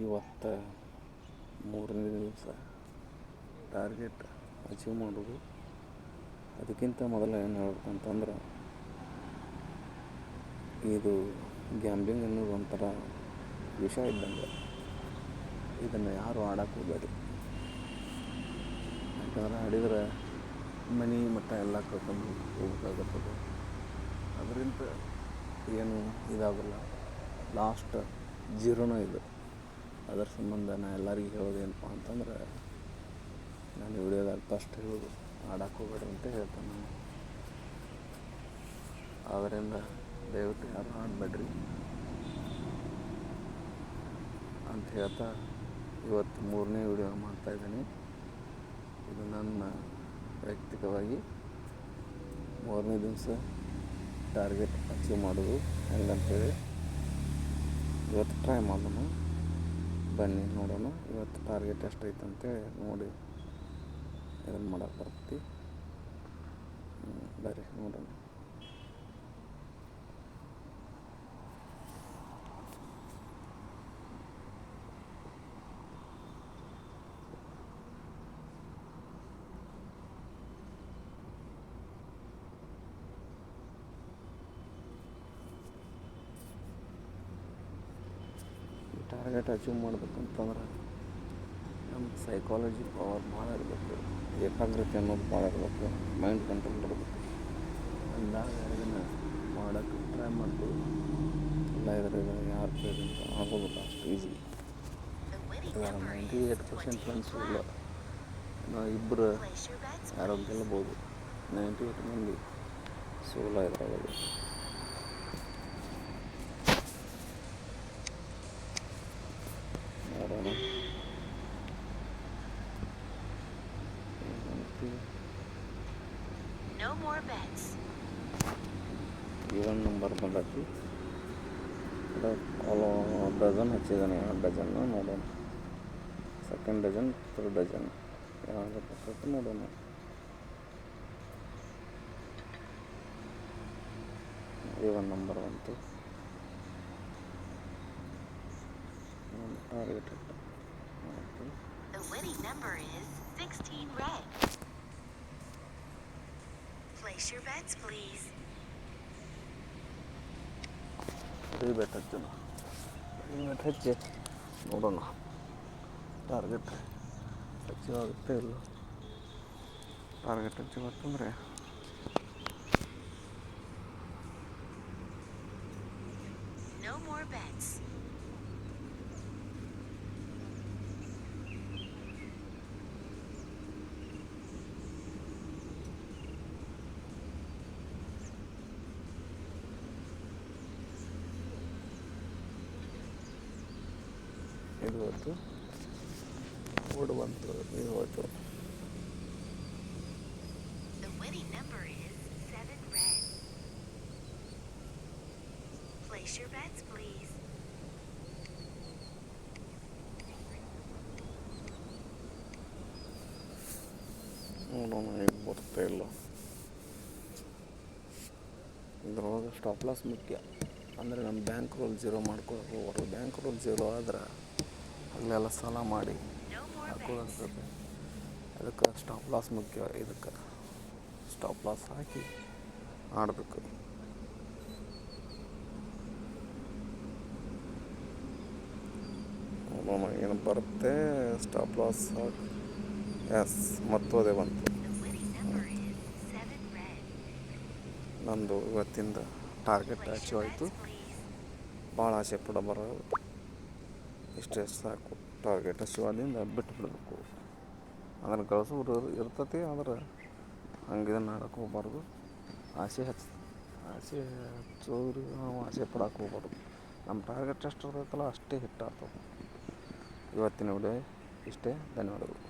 ಇವತ್ತು ಮೂರನೇ ದಿವಸ ಟಾರ್ಗೆಟ್ ಅಚೀವ್ ಮಾಡೋದು. ಅದಕ್ಕಿಂತ ಮೊದಲು ಏನು ಹೇಳ್ಬೇಕಂತಂದ್ರೆ, ಇದು ಗ್ಯಾಮ್ಲಿಂಗ್ ಅನ್ನೋದು ಒಂಥರ ವಿಷ ಇದ್ದಂಗೆ. ಇದನ್ನು ಯಾರು ಆಡೋಕ್ಕೆ ಹೋಗಬೇಡಿ. ಯಾಕಂದ್ರೆ ಆಡಿದ್ರೆ ಮನೆ ಮಟ್ಟ ಎಲ್ಲ ಕಳ್ಕೊಂಡು ಹೋಗ್ಬೇಕಾಗುತ್ತದೆ. ಅದರಿಂದ ಏನು ಇದಾಗಲ್ಲ, ಲಾಸ್ಟ್ ಜೀರೋನೇ ಇದು. ಅದರ ಸಂಬಂಧ ನಾನು ಎಲ್ಲರಿಗೂ ಹೇಳೋದೇನಪ್ಪ ಅಂತಂದ್ರೆ, ನಾನು ವಿಡಿಯೋದಾಗ ಫಸ್ಟ್ ಹೇಳೋದು ಆಡೋಕ್ಕೆ ಹೋಗ್ಬೇಡಿ ಅಂತ ಹೇಳ್ತೇನೆ ನಾನು. ಆದ್ದರಿಂದ ದಯವಿಟ್ಟು ಯಾರು ಆಡಬೇಡ್ರಿ ಅಂತ ಹೇಳ್ತಾ ಇವತ್ತು ಮೂರನೇ ವಿಡಿಯೋ ಮಾಡ್ತಾಯಿದ್ದೀನಿ. ಇದು ನನ್ನ ವೈಯಕ್ತಿಕವಾಗಿ ಮೂರನೇ ದಿವಸ ಟಾರ್ಗೆಟ್ ಅಚೀವ್ ಮಾಡೋದು ಹೆಂಗಂತೇಳಿ ಇವತ್ತು ಟ್ರೈ ಮಾಡೋಣ. ಬನ್ನಿ ನೋಡೋಣ ಇವತ್ತು ಟಾರ್ಗೆಟ್ ಎಷ್ಟೈತೆ ಅಂತೇಳಿ ನೋಡಿ ಇದನ್ನು ಮಾಡೋಕ್ಕೆ ಬರ್ತೈತಿ. ಬರ್ರಿ ನೋಡೋಣ. ಟಾರ್ಗೆಟ್ ಅಚೀವ್ ಮಾಡ್ಬೇಕಂತಂದ್ರೆ ನಮ್ಮ ಸೈಕಾಲಜಿ ಪವರ್ ಭಾಳ ಇರಬೇಕು, ಏಕಾಗ್ರತೆ ಅನ್ನೋದು ಭಾಳ ಇರಬೇಕು, ಮೈಂಡ್ ಕಂಟ್ರೋಲ್ ಇರಬೇಕು. ಅಂದಾಗ ಇದನ್ನು ಮಾಡೋಕ್ಕೆ ಟ್ರೈ ಮಾಡ್ಬೋದು. ಎಲ್ಲ ಇದರಿಂದ ಯಾರ ಕೈಯಿಂದ ಆಗೋದಿಲ್ಲ ಅಷ್ಟು ಈಸಿ. 98% ಫ್ರೆಂಡ್ಸು ಇಲ್ಲ, ನಾವು ಇಬ್ಬರು ಯಾರೋ ಗೆಲ್ಬೋದು. 98 ಮಂದಿ ಸೋಲ ಇದ್ರಾಗಲ್ಲ. ನೋಡೋಣ ಇವನ್ ನಂಬರ್ ಬಂದೈತಿ. ಡಜನ್ ಹಚ್ಚಿದ್ದಾನೆ, 2 ಡಜನ್ನ ನೋಡೋಣ. ಸೆಕೆಂಡ್ ಡಜನ್, ಥರ್ಡ್ ಡಜನ್ ಯಾವಾಗ ಬರ್ತೈತೆ ನೋಡೋಣ. ಇವನ್ ನಂಬರ್ ಬಂತು. Target The winning number is 16 red. Place your bets, please. bet ಹಚ್ಚೋಣ. bet ಹಚ್ಚಿ ನೋಡೋಣ ಟಾರ್ಗೆಟ್ ಅಚೀವ್ ಆಗುತ್ತೆ ಇಲ್ಲ. ಟಾರ್ಗೆಟ್ ಅಚೀವ್ ಆಯ್ತಂದರೆ No more bets. ಇದು ಹೋಯ್ತು, ಓಡ್ ಬಂತು, ಇದು ಹೋಯ್ತು. The winning number is 7 red. Place your bets, please. ನೋಡೋಣ ಈಗ ಬರ್ತಾ ಇಲ್ಲ. ಇದ್ರೊಳಗೆ ಸ್ಟಾಪ್ ಲಾಸ್ ಮುಖ್ಯ. ಅಂದರೆ ನಮ್ಮ ಬ್ಯಾಂಕ್ ರೂಲ್ ಜೀರೋ ಮಾಡ್ಕೊಳಕ್ಕೆ ಹೋಗ್ಬಾರ್ದು. ಬ್ಯಾಂಕ್ ರೂಲ್ ಜೀರೋ ಆದ್ರೆ ಅಲ್ಲೆಲ್ಲ ಸಾಲ ಮಾಡಿ ಹಾಕೋದಾಗ್ತದೆ. ಅದಕ್ಕೆ ಸ್ಟಾಪ್ ಲಾಸ್ ಮುಖ್ಯ. ಇದಕ್ಕೆ ಸ್ಟಾಪ್ ಲಾಸ್ ಹಾಕಿ ಆಡಬೇಕು. ನೋಡೋಣ ಏನು ಬರುತ್ತೆ. ಸ್ಟಾಪ್ ಲಾಸ್ ಹಾಕಿ ಎಸ್ ಮತ್ತೋದೆ ಬಂತು. ನಂದು ಇವತ್ತಿಂದ ಟಾರ್ಗೆಟ್ ಅಚೀವ್ ಆಯಿತು. ಭಾಳ ಆಸೆ ಪಡಬಾರದು, ಇಷ್ಟೇ ಸಾಕು. ಟಾರ್ಗೆಟ್ ಅಚೀವ್ ಆದಿಂದ ಬಿಟ್ಟು ಬಿಡಬೇಕು. ಅದನ್ನು ಗಳಿಸೋರು ಇರ್ತತಿ, ಆದ್ರೆ ಹಂಗೆ ಇದನ್ನು ಆಡೋಕೆ ಹೋಗ್ಬಾರ್ದು. ಆಸೆ ಹಚ್ಚೋರು ನಾವು ಆಸೆ ಪಡೋಕೆ ಹೋಗ್ಬಾರ್ದು. ನಮ್ಮ ಟಾರ್ಗೆಟ್ ಎಷ್ಟು ಇರ್ತೈತಲ್ಲ ಅಷ್ಟೇ ಹಿಟ್ ಆಗ್ತವೆ. ಇವತ್ತಿನ ವಿಡಿಯೋ ಇಷ್ಟೇ. ಧನ್ಯವಾದಗಳು.